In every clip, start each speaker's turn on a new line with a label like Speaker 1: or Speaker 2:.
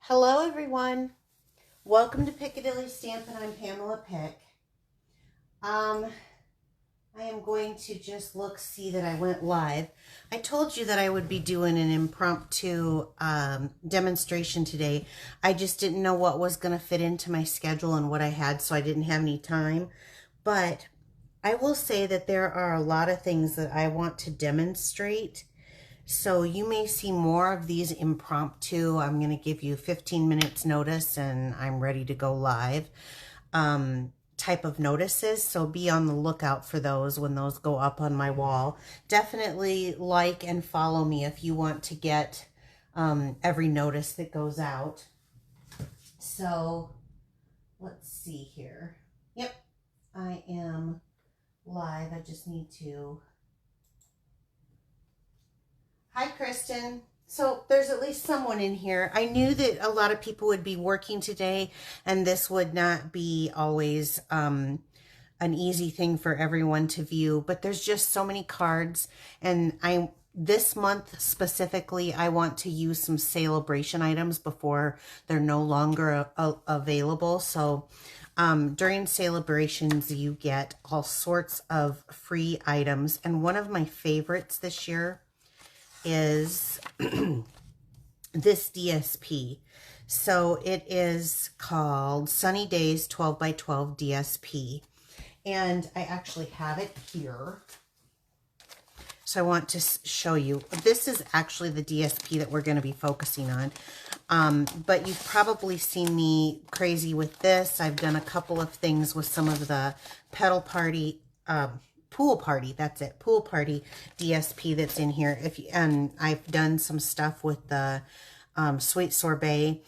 Speaker 1: Hello everyone, welcome to Piccadilly Stampin'. I'm Pamela Pick. I am going to just see that I went live. I told you that I would be doing an impromptu demonstration today. I just didn't know what was going to fit into my schedule and what I had, so I didn't have any time. But I will say that there are a lot of things that I want to demonstrate. So you may see more of these impromptu. I'm going to give you 15 minutes notice and I'm ready to go live type of notices. So be on the lookout for those when those go up on my wall. Definitely like and follow me if you want to get every notice that goes out. So let's see here. Yep, I am live. I just need to... Hi, Kristen. So there's at least someone in here. I knew that a lot of people would be working today, and this would not be always an easy thing for everyone to view, but there's just so many cards, and this month specifically, I want to use some celebration items before they're no longer available. So during celebrations, you get all sorts of free items, and one of my favorites this year is this DSP. So it is called Sunny Days 12 by 12 DSP. And I actually have it here. So I want to show you. This is actually the DSP that we're going to be focusing on. But you've probably seen me crazy with this. I've done a couple of things with some of the pedal party pool party, that's it, pool party DSP that's in here. And I've done some stuff with the sweet sorbet,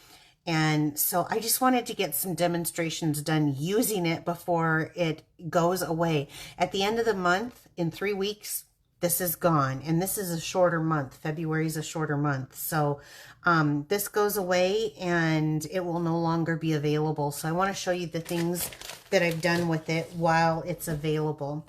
Speaker 1: and so I just wanted to get some demonstrations done using it before it goes away. At the end of the month, in 3 weeks, this is gone, and this is a shorter month. February is a shorter month, so this goes away and it will no longer be available. So I want to show you the things that I've done with it while it's available.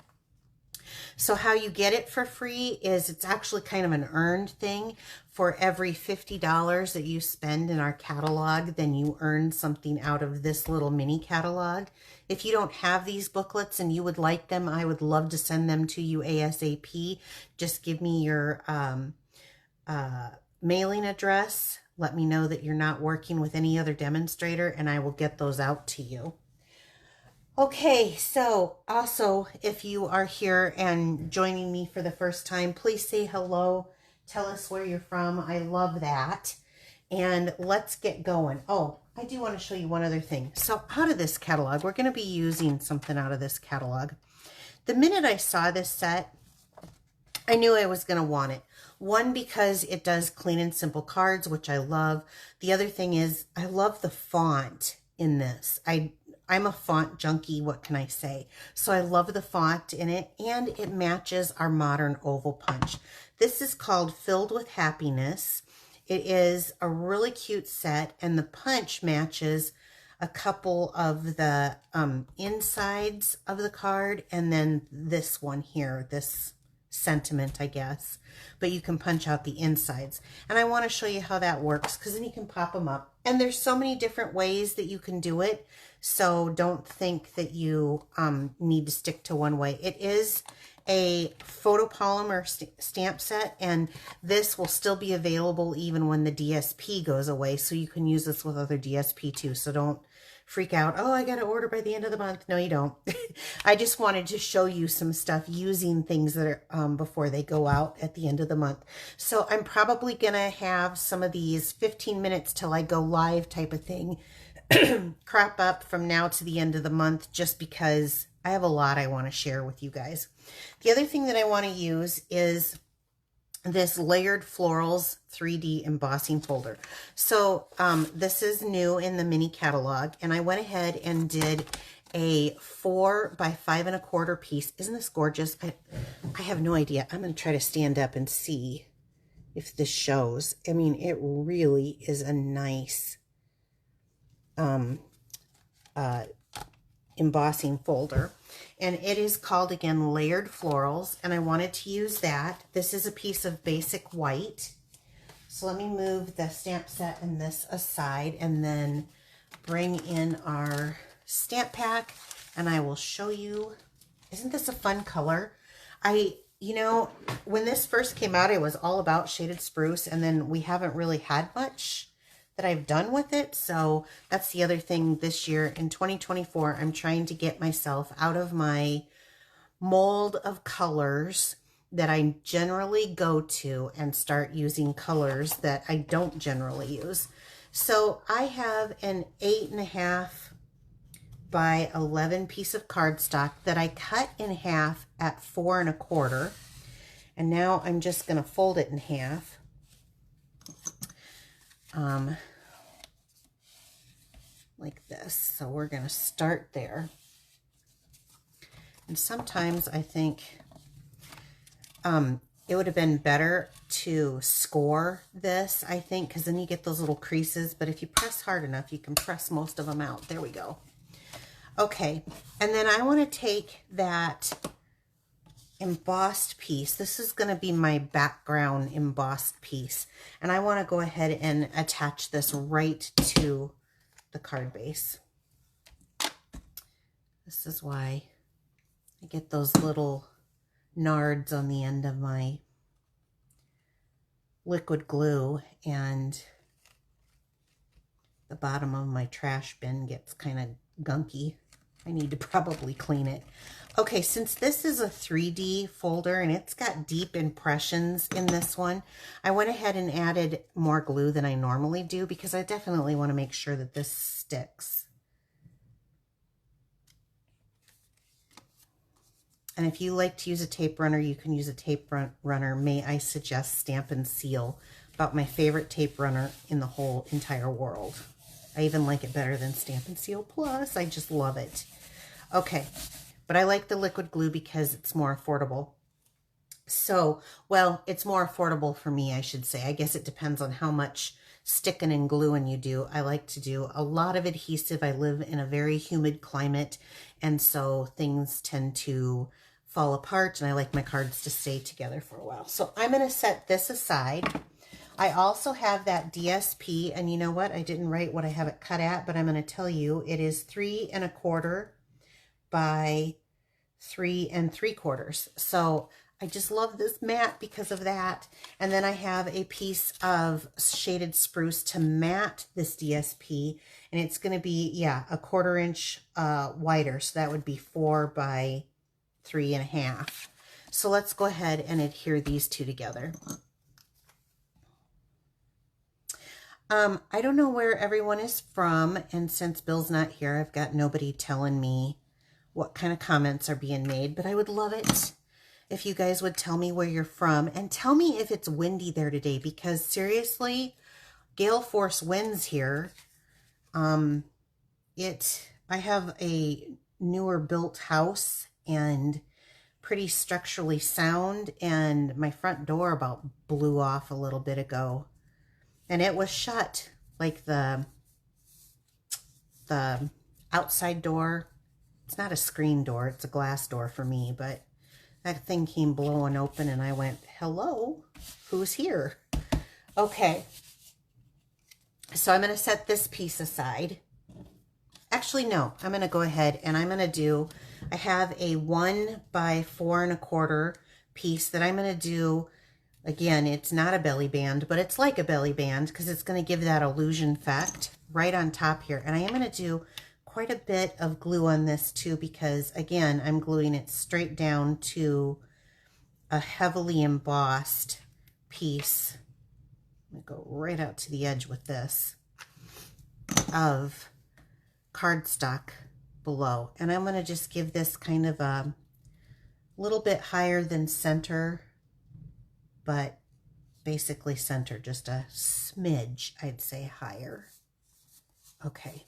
Speaker 1: So how you get it for free is it's actually kind of an earned thing. For every $50 that you spend in our catalog, then you earn something out of this little mini catalog. If you don't have these booklets and you would like them, I would love to send them to you ASAP. Just give me your mailing address. Let me know that you're not working with any other demonstrator, and I will get those out to you. Okay, so also, if you are here and joining me for the first time, please say hello. Tell us where you're from. I love that. And let's get going. Oh, I do want to show you one other thing. So out of this catalog, we're going to be using something out of this catalog. The minute I saw this set, I knew I was going to want it. One, because it does clean and simple cards, which I love. The other thing is I love the font in this. I'm a font junkie, what can I say? So I love the font in it, and it matches our modern oval punch. This is called Filled with Happiness. It is a really cute set, and the punch matches a couple of the insides of the card, and then this one here, this sentiment, I guess. But you can punch out the insides. And I want to show you how that works, because then you can pop them up. And there's so many different ways that you can do it. So don't think that you need to stick to one way. It is a photopolymer stamp set, and this will still be available even when the DSP goes away. So you can use this with other DSP too. So don't freak out. Oh, I got to order by the end of the month. No, you don't. I just wanted to show you some stuff using things that are before they go out at the end of the month. So I'm probably going to have some of these 15 minutes till I go live type of thing crop up from now to the end of the month, just because I have a lot I want to share with you guys. The other thing that I want to use is this Layered Florals 3D embossing folder. So this is new in the mini catalog, and I went ahead and did a 4 by 5 1/4 piece. Isn't this gorgeous? I have no idea. I'm going to try to stand up and see if this shows. I mean, it really is a nice embossing folder, and it is called, again, Layered Florals, and I wanted to use that. This is a piece of basic white, So let me move the stamp set and this aside and then bring in our stamp pack and I will show you. Isn't this a fun color? You know, when this first came out, it was all about shaded spruce, and then we haven't really had much that I've done with it. So that's the other thing this year in 2024, I'm trying to get myself out of my mold of colors that I generally go to and start using colors that I don't generally use. So I have an 8.5 by 11 piece of cardstock that I cut in half at 4 1/4. And now I'm just going to fold it in half. Like this. So we're going to start there. And sometimes I think it would have been better to score this, I think, because then you get those little creases. But if you press hard enough, you can press most of them out. There we go. Okay, and then I want to take that embossed piece. This is going to be my background embossed piece. And I want to go ahead and attach this right to the card base. This is why I get those little nards on the end of my liquid glue, and the bottom of my trash bin gets kind of gunky. I need to probably clean it. Okay, since this is a 3D folder and it's got deep impressions in this one, I went ahead and added more glue than I normally do because I definitely want to make sure that this sticks. And if you like to use a tape runner, you can use a tape runner. May I suggest Stampin' Seal, about my favorite tape runner in the whole entire world. I even like it better than Stampin' Seal Plus. I just love it. Okay, but I like the liquid glue because it's more affordable. So, well, it's more affordable for me, I should say. I guess it depends on how much sticking and gluing you do. I like to do a lot of adhesive. I live in a very humid climate, and so things tend to fall apart, and I like my cards to stay together for a while. So I'm going to set this aside. I also have that DSP, and you know what? I didn't write what I have it cut at, but I'm going to tell you it is 3 1/4 by 3 3/4. So I just love this mat because of that. And then I have a piece of shaded spruce to mat this DSP, and it's going to be, yeah, a 1/4 inch wider. So that would be 4 by 3 1/2. So let's go ahead and adhere these two together. I don't know where everyone is from, and since Bill's not here, I've got nobody telling me what kind of comments are being made, but I would love it if you guys would tell me where you're from, and tell me if it's windy there today, because seriously, gale force winds here. I have a newer built house and pretty structurally sound, and my front door about blew off a little bit ago. And it was shut, like the outside door. It's not a screen door, it's a glass door for me, but that thing came blowing open and I went, hello, who's here? Okay, so I'm going to set this piece aside. Actually, no, I'm going to go ahead and I'm going to do, I have a 1 by 4 1/4 piece that I'm going to do. Again, it's not a belly band, but it's like a belly band because it's going to give that illusion effect right on top here. And I am going to do quite a bit of glue on this too because, again, I'm gluing it straight down to a heavily embossed piece. I'm going to go right out to the edge with this of cardstock below. And I'm going to just give this kind of a little bit higher than center, but basically center, just a smidge, I'd say higher. Okay.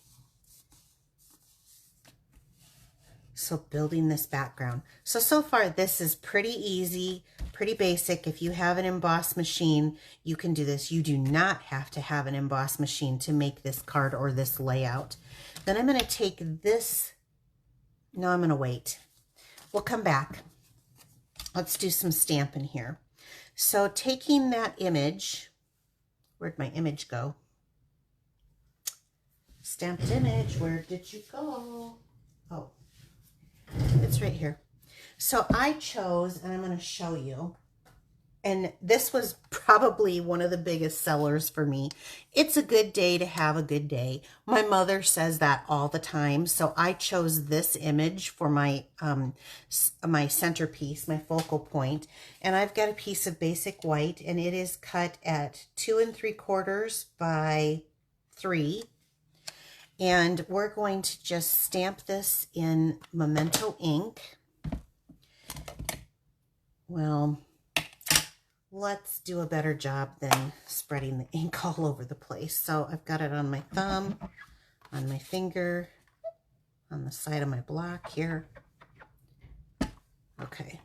Speaker 1: So building this background. So far this is pretty easy, pretty basic. If you have an emboss machine, you can do this. You do not have to have an emboss machine to make this card or this layout. Then I'm going to take this. No, I'm going to wait. We'll come back. Let's do some stamping here. So taking that image Where'd my image go? Stamped image, where did you go? Oh, it's right here. So I chose, and I'm going to show you, and this was probably one of the biggest sellers for me. It's a good day to have a good day. My mother says that all the time. So I chose this image for my my centerpiece, my focal point. And I've got a piece of basic white, and it is cut at 2 3/4 by 3. And we're going to just stamp this in Memento ink. Well, let's do a better job than spreading the ink all over the place. So I've got it on my thumb, on my finger, on the side of my block here. Okay.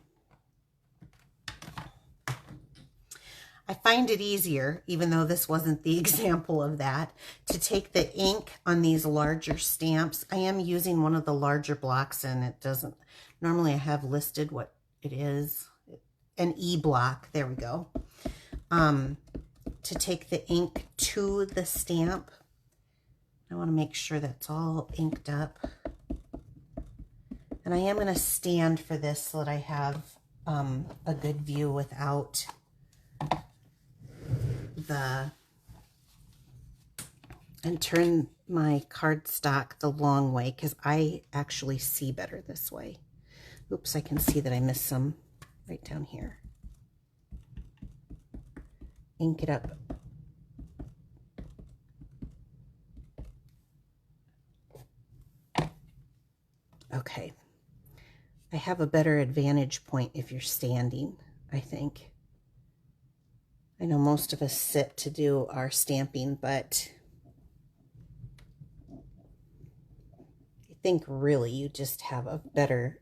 Speaker 1: I find it easier, even though this wasn't the example of that, to take the ink on these larger stamps. I am using one of the larger blocks, and it doesn't, normally I have listed what it is. An E block, there we go. To take the ink to the stamp. I want to make sure that's all inked up. And I am going to stand for this so that I have a good view without and turn my cardstock the long way, because I actually see better this way. Oops, I can see that I missed some right down here. Ink it up. Okay. I have a better advantage point if you're standing, I think. I know most of us sit to do our stamping, but I think really you just have a better...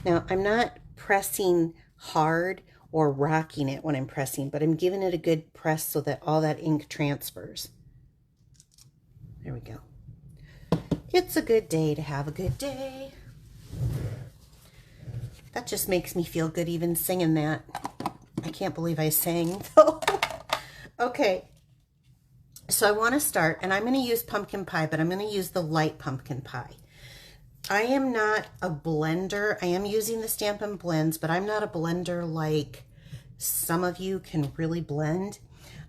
Speaker 1: Now, I'm not pressing hard or rocking it when I'm pressing, but I'm giving it a good press so that all that ink transfers. There we go. It's a good day to have a good day. That just makes me feel good even singing that. I can't believe I sang though. Okay. So I want to start, and I'm going to use pumpkin pie, but I'm going to use the light pumpkin pie. I am not a blender. I am using the Stampin' Blends, but I'm not a blender like some of you can really blend.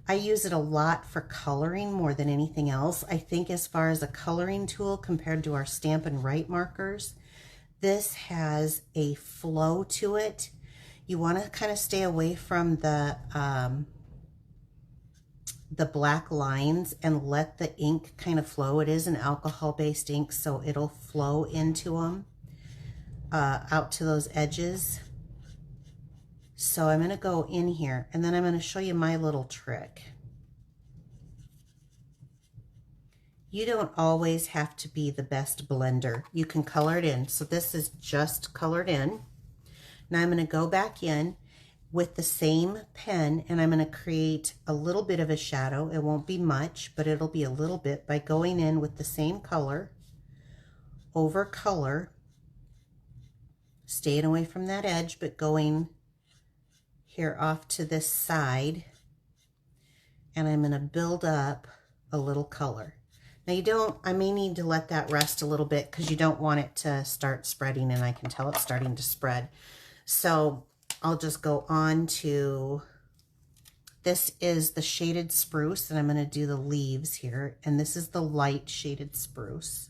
Speaker 1: I use it a lot for coloring more than anything else. I think as far as a coloring tool compared to our Stampin' Write markers, this has a flow to it. You want to kind of stay away from the black lines and let the ink kind of flow. It is an alcohol-based ink, so it'll flow into them, out to those edges. So I'm going to go in here, and then I'm going to show you my little trick. You don't always have to be the best blender. You can color it in. So this is just colored in. Now I'm going to go back in with the same pen, and I'm going to create a little bit of a shadow. It won't be much, but it'll be a little bit by going in with the same color, over color, staying away from that edge, but going here off to this side, and I'm going to build up a little color. Now you don't, I may need to let that rest a little bit because you don't want it to start spreading, and I can tell it's starting to spread. So I'll just go on to, this is the shaded spruce, and I'm going to do the leaves here, and this is the light shaded spruce.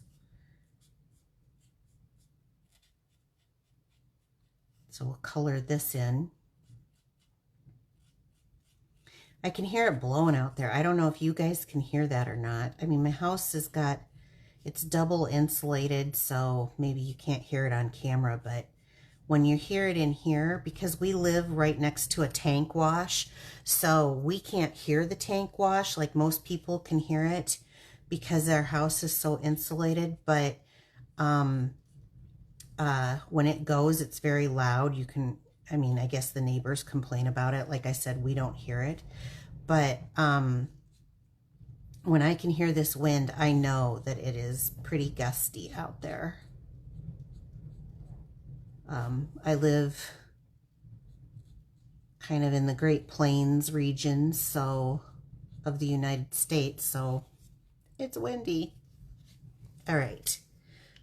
Speaker 1: So we'll color this in. I can hear it blowing out there. I don't know if you guys can hear that or not. I mean, my house has got, it's double insulated, so maybe you can't hear it on camera, but when you hear it in here, because we live right next to a tank wash, so we can't hear the tank wash like most people can hear it because our house is so insulated, but when it goes, it's very loud. You can, I mean, I guess the neighbors complain about it. Like I said, we don't hear it. But when I can hear this wind, I know that it is pretty gusty out there. I live kind of in the Great Plains region, so of the United States, so it's windy. All right,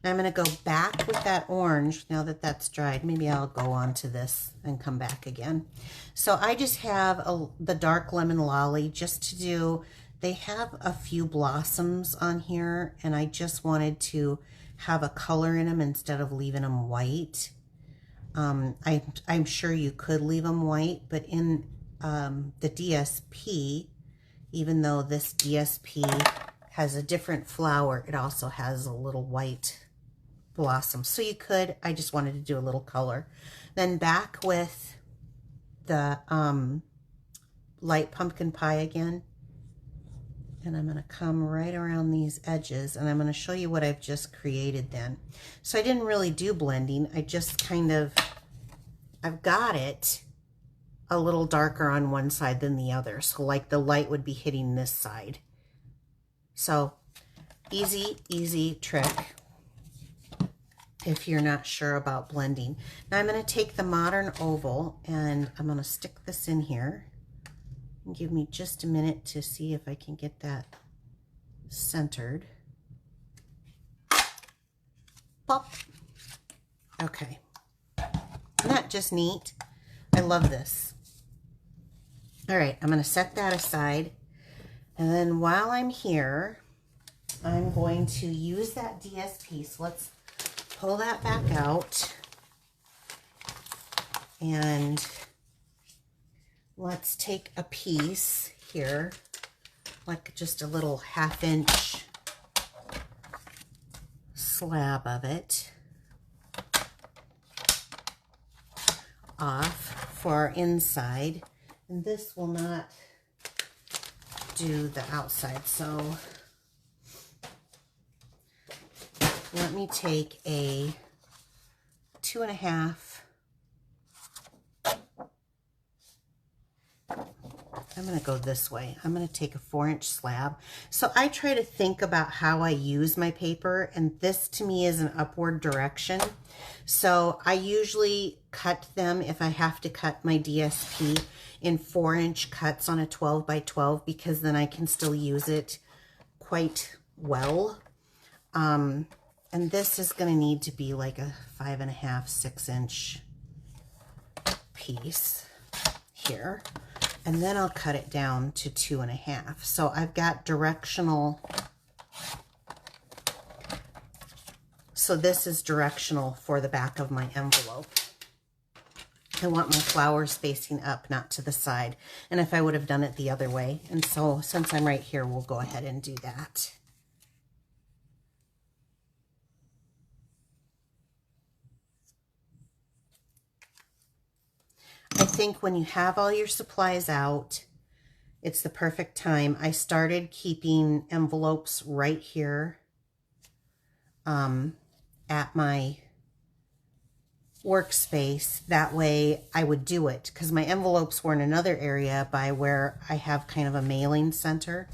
Speaker 1: now I'm going to go back with that orange now that that's dried. Maybe I'll go on to this and come back again. So I just have the dark lemon lolly just to do. They have a few blossoms on here, and I just wanted to have a color in them instead of leaving them white. I'm sure you could leave them white, but in the DSP, even though this DSP has a different flower, it also has a little white blossom. So you could, I just wanted to do a little color. Then back with the light pumpkin pie again. And I'm going to come right around these edges, and I'm going to show you what I've just created then. So I didn't really do blending. I just kind of, I've got it a little darker on one side than the other. So like the light would be hitting this side. So easy trick if you're not sure about blending. Now I'm going to take the modern oval, and I'm going to stick this in here. Give me just a minute to see if I can get that centered. Pop. Okay. Isn't that just neat? I love this. All right, I'm going to set that aside. And then while I'm here, I'm going to use that DSP. So let's pull that back out. And let's take a piece here, like just a little 1/2 inch slab of it off for our inside. And this will not do the outside. So let me take a 2.5. I'm going to go this way. I'm going to take a 4-inch slab. So I try to think about how I use my paper, and this to me is an upward direction. So I usually cut them, if I have to cut my DSP, in 4-inch cuts on a 12 by 12, because then I can still use it quite well. And this is going to need to be like a 5.5, 6-inch piece here. And then I'll cut it down to 2.5. So I've got directional. So this is directional for the back of my envelope. I want my flowers facing up, not to the side. And if I would have done it the other way. And so since I'm right here, we'll go ahead and do that. I think when you have all your supplies out, it's the perfect time. I started keeping envelopes right here at my workspace. That way I would do it, because my envelopes were in another area by where I have kind of a mailing center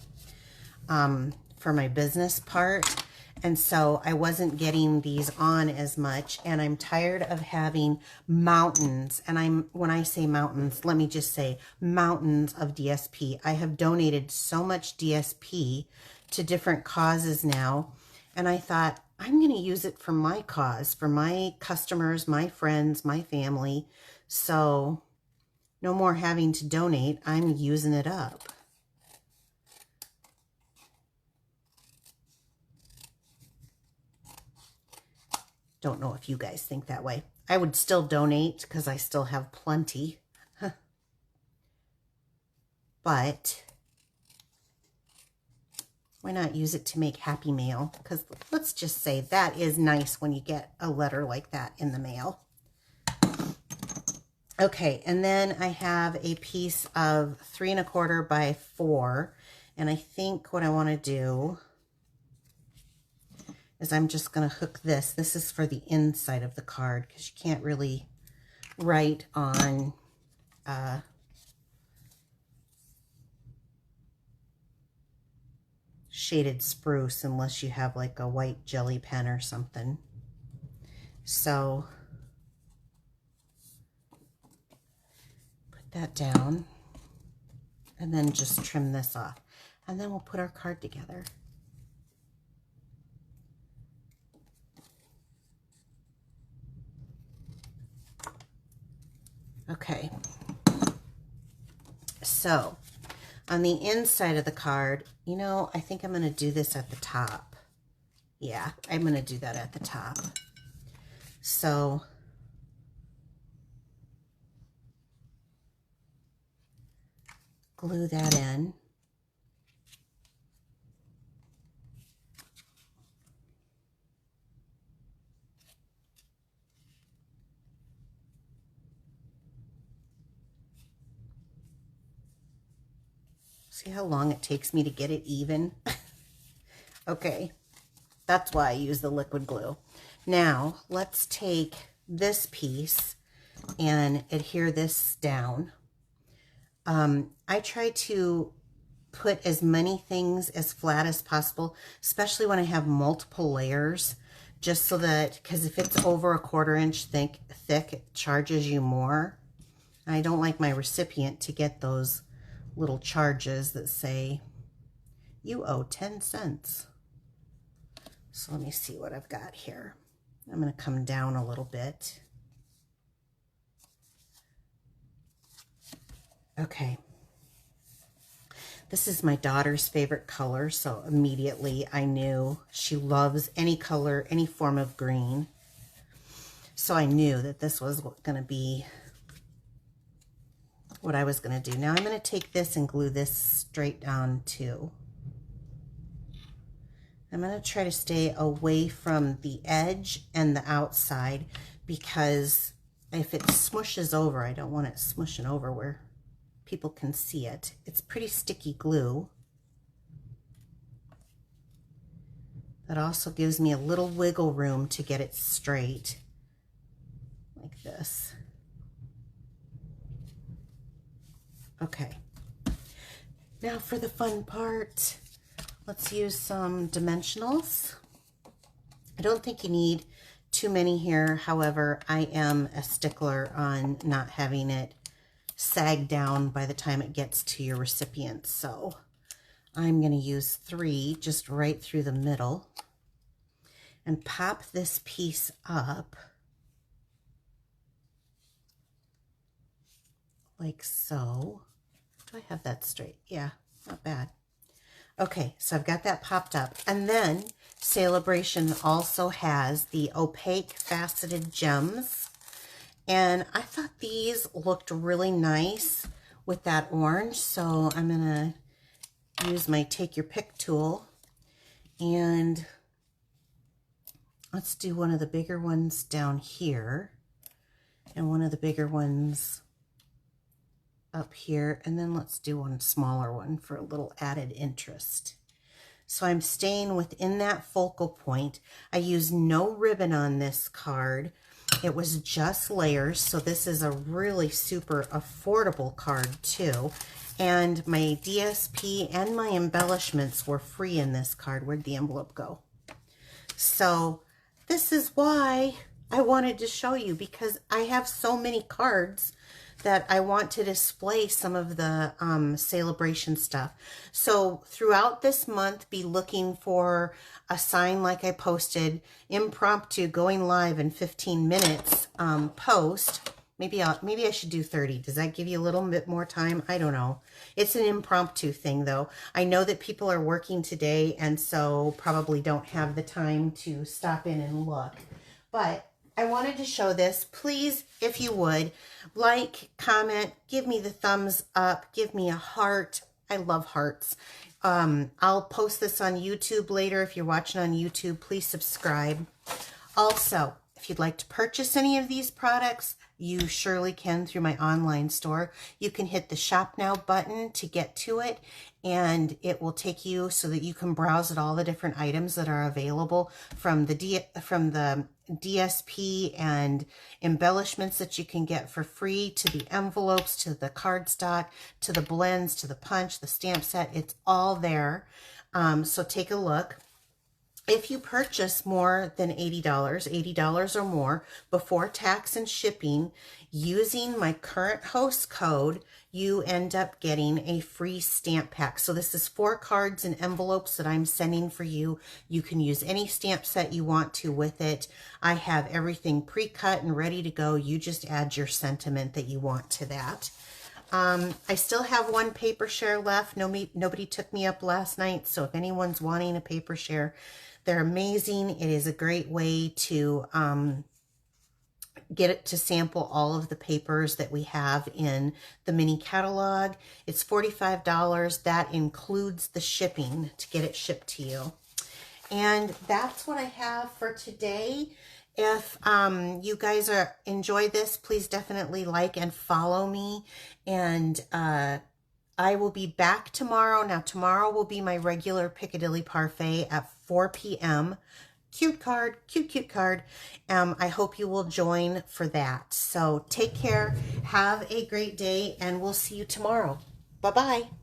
Speaker 1: for my business part. And so I wasn't getting these on as much, and I'm tired of having mountains. And when I say mountains, let me just say mountains of DSP. I have donated so much DSP to different causes now. And I thought, I'm going to use it for my cause, for my customers, my friends, my family. So no more having to donate. I'm using it up. Don't know if you guys think that way. I would still donate because I still have plenty. But why not use it to make happy mail? Because let's just say that is nice when you get a letter like that in the mail. Okay, and then I have a piece of 3 1/4 by 4. And I think what I want to do is I'm just going to hook this. This is for the inside of the card, because you can't really write on shaded spruce unless you have like a white jelly pen or something. So put that down and then just trim this off. And then we'll put our card together. Okay. So on the inside of the card, you know, I think I'm going to do this at the top. Yeah, I'm going to do that at the top. So glue that in. See how long it takes me to get it even? Okay, that's why I use the liquid glue. Now, let's take this piece and adhere this down. I try to put as many things as flat as possible, especially when I have multiple layers, just so that, because if it's over 1/4 inch thick, it charges you more. I don't like my recipient to get those little charges that say, you owe 10 cents. So let me see what I've got here. I'm going to come down a little bit. Okay. This is my daughter's favorite color, so immediately I knew she loves any color, any form of green. So I knew that this was going to be what I was going to do. Now I'm going to take this and glue this straight down too. I'm going to try to stay away from the edge and the outside, because if it smushes over, I don't want it smushing over where people can see it. It's pretty sticky glue. That also gives me a little wiggle room to get it straight, like this. Okay. Now for the fun part. Let's use some dimensionals. I don't think you need too many here. However, I am a stickler on not having it sag down by the time it gets to your recipient. So I'm going to use 3 just right through the middle and pop this piece up like so. Do I have that straight? Yeah, not bad. Okay, so I've got that popped up. And then Celebration also has the opaque faceted gems. And I thought these looked really nice with that orange. So I'm going to use my Take Your Pick tool. And let's do one of the bigger ones down here. And one of the bigger ones up here, and then let's do one smaller one for a little added interest. So I'm staying within that focal point. I used no ribbon on this card. It was just layers, so this is a really super affordable card too. And my DSP and my embellishments were free in this card. Where'd the envelope go? So this is why I wanted to show you, because I have so many cards that I want to display some of the Celebration stuff. So throughout this month, be looking for a sign like I posted, impromptu going live in 15 minutes post. Maybe I should do 30. Does that give you a little bit more time? I don't know. It's an impromptu thing though. I know that people are working today and so probably don't have the time to stop in and look. But I wanted to show this. Please, if you would, like, comment, give me the thumbs up, give me a heart. I love hearts. I'll post this on YouTube later. If you're watching on YouTube, please subscribe. Also, if you'd like to purchase any of these products, you surely can through my online store. You can hit the Shop Now button to get to it, and it will take you so that you can browse at all the different items that are available, from the DSP and embellishments that you can get for free, to the envelopes, to the cardstock, to the blends, to the punch, the stamp set. It's all there. So take a look. If you purchase more than $80 or more before tax and shipping, using my current host code, you end up getting a free stamp pack. So this is 4 cards and envelopes that I'm sending for you. You can use any stamp set you want to with it. I have everything pre-cut and ready to go. You just add your sentiment that you want to that. I still have 1 paper share left. Nobody took me up last night, so if anyone's wanting a paper share, they're amazing. It is a great way to get it to sample all of the papers that we have in the mini catalog. It's $45. That includes the shipping to get it shipped to you. And that's what I have for today. If you guys enjoy this, please definitely like and follow me. And I will be back tomorrow. Now, tomorrow will be my regular Piccadilly Parfait at 4 p.m. Cute card, cute, cute card. I hope you will join for that. So take care, have a great day, and we'll see you tomorrow. Bye-bye.